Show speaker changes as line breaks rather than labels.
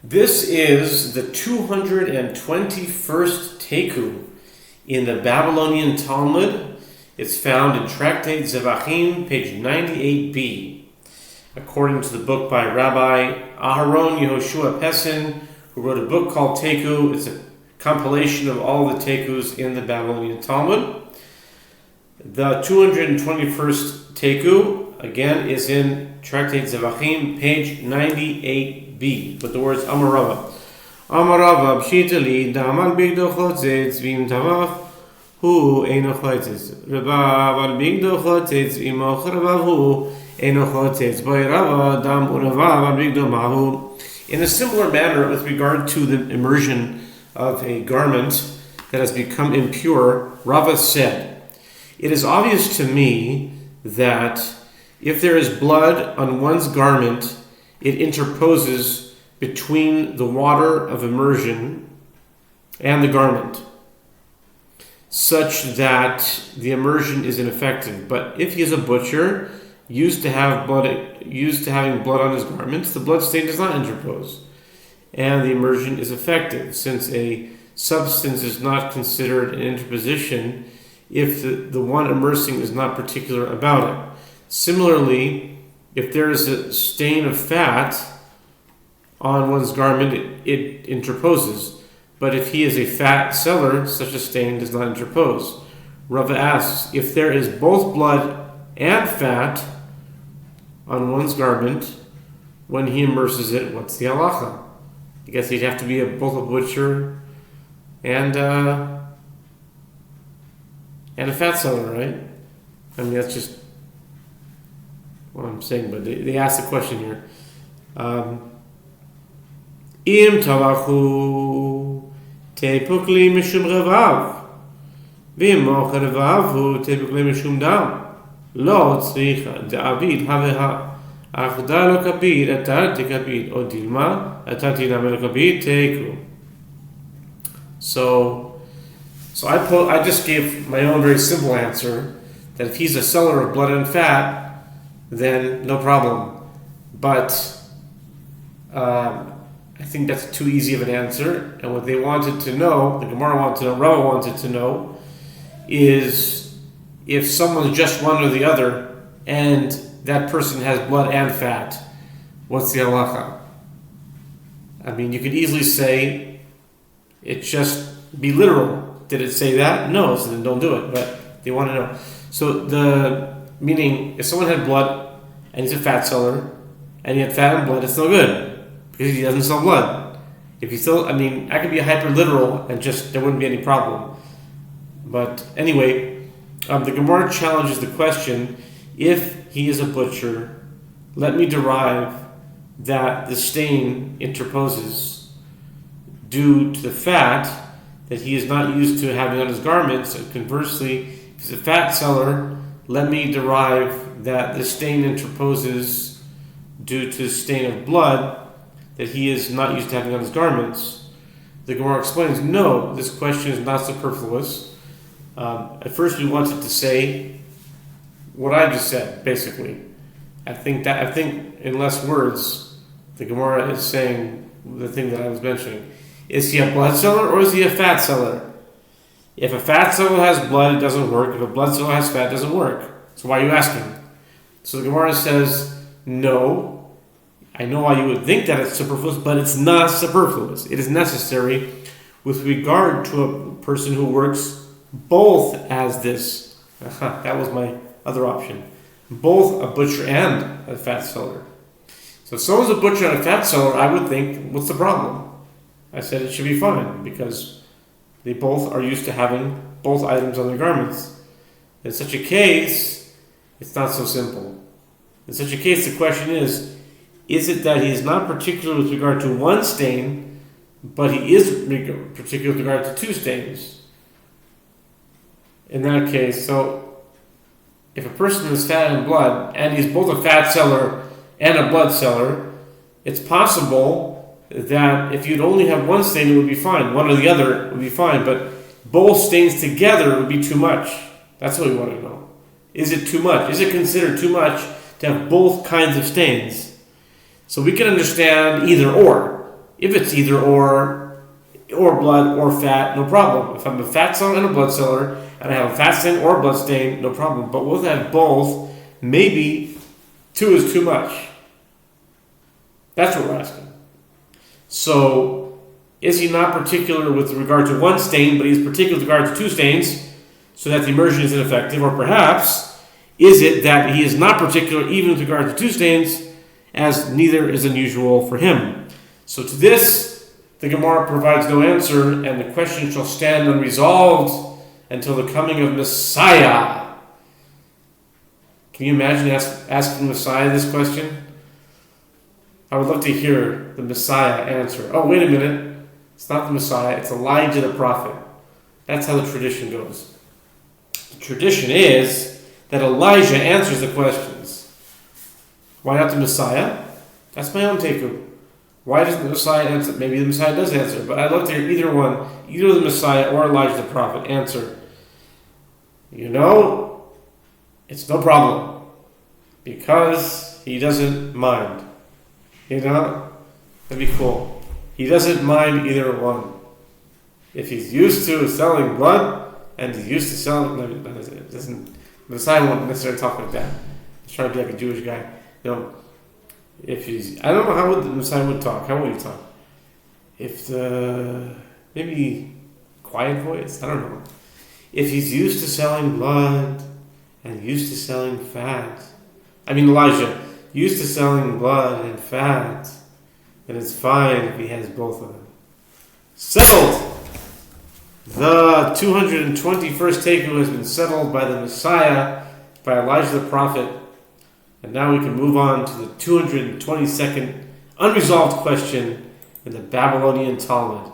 This is the 221st Taiku in the Babylonian Talmud. It's found in Tractate Zevachim, page 98b. According to the book by Rabbi Aharon Yehoshua Pessin, who wrote a book called Taiku. It's a compilation of all the Taikus in the Babylonian Talmud. The 221st Taiku, again, is in Tractate Zevachim, page 98b, with the words Amarava. Amarava, Pshitali, Damal Bigdo Chotzets, Vim Tavach, Hu, Eino Chotzets, Rabav, Bigdo Chotzets, Vim Ocharabav, Hu, Eino Chotzets, Bayrava, Dam Uravav, Bigdo Mahu. In a similar manner, with regard to the immersion of a garment that has become impure, Rava said, "It is obvious to me that if there is blood on one's garment, it interposes between the water of immersion and the garment, such that the immersion is ineffective. But if he is a butcher, used to having blood on his garments, the blood stain does not interpose, and the immersion is effective, since a substance is not considered an interposition if the one immersing is not particular about it. Similarly, if there is a stain of fat on one's garment, it interposes. But if he is a fat seller, such a stain does not interpose." Rava asks, if there is both blood and fat on one's garment, when he immerses it, what's the halacha? I guess he'd have to be both a butcher and a fat seller, right? I mean, that's just what I'm saying, but they asked the question here. Im tavachu tepukli mishum revav, vim mocher revavu tepukli mishum dam. Lo tzricha de'avid haveha achda lo kabid atarti kabid o dilma atarti name lo kabid teiku. So I just gave my own very simple answer that if he's a seller of blood and fat, then no problem. But I think that's too easy of an answer. And what they wanted to know, the Gemara wanted to know, Rava wanted to know, is if someone's just one or the other, and that person has blood and fat, what's the halacha? I mean, you could easily say, it's just be literal. Did it say that? No, so then don't do it. But they want to know. So meaning, if someone had blood, and he's a fat seller, and he had fat and blood, it's no good, because he doesn't sell blood. If he still, I could be hyper literal, and just, there wouldn't be any problem. But anyway, the Gemara challenges the question, if he is a butcher, let me derive that the stain interposes due to the fat that he is not used to having on his garments, and conversely, if he's a fat seller, let me derive that the stain interposes due to the stain of blood that he is not used to having on his garments. The Gemara explains, no, this question is not superfluous. At first we wanted to say what I just said, basically. I think in less words, the Gemara is saying the thing that I was mentioning. Is he a blood seller or is he a fat seller? If a fat seller has blood, it doesn't work. If a blood seller has fat, it doesn't work. So why are you asking? So the Gemara says, no, I know why you would think that it's superfluous, but it's not superfluous. It is necessary with regard to a person who works both as this. That was my other option. Both a butcher and a fat seller. So if someone's a butcher and a fat seller, I would think, what's the problem? I said it should be fine, because they both are used to having both items on their garments. In such a case, it's not so simple. In such a case, the question is it that he is not particular with regard to one stain, but he is particular with regard to two stains? In that case, so if a person is fat and blood, and he's both a fat seller and a blood seller, it's possible that if you'd only have one stain, it would be fine. One or the other would be fine, but both stains together would be too much. That's what we want to know. Is it too much? Is it considered too much to have both kinds of stains? So we can understand either or. If it's either or blood or fat, no problem. If I'm a fat seller and a blood seller, and I have a fat stain or a blood stain, no problem. But we'll have both. Maybe 2 is too much. That's what we're asking. So, is he not particular with regard to one stain, but he's particular with regard to 2 stains, so that the immersion is ineffective? Or perhaps, is it that he is not particular even with regard to 2 stains, as neither is unusual for him? So to this, the Gemara provides no answer, and the question shall stand unresolved until the coming of Messiah. Can you imagine asking Messiah this question? I would love to hear the Messiah answer. Oh, wait a minute. It's not the Messiah. It's Elijah the prophet. That's how the tradition goes. The tradition is that Elijah answers the questions. Why not the Messiah? That's my own Taiku. Why doesn't the Messiah answer? Maybe the Messiah does answer, but I'd love to hear either one, either the Messiah or Elijah the prophet answer. It's no problem, because he doesn't mind. That'd be cool. He doesn't mind either one. If he's used to selling blood, and he's used to selling, Messiah won't necessarily talk like that. He's trying to be like a Jewish guy. I don't know how the Messiah would talk. How would he talk? Maybe quiet voice? I don't know. If he's used to selling blood and used to selling fat, Elijah, used to selling blood and fat, then it's fine if he has both of them. Settled! The 221st Taiku has been settled by the Messiah, by Elijah the prophet, and now we can move on to the 222nd unresolved question in the Babylonian Talmud.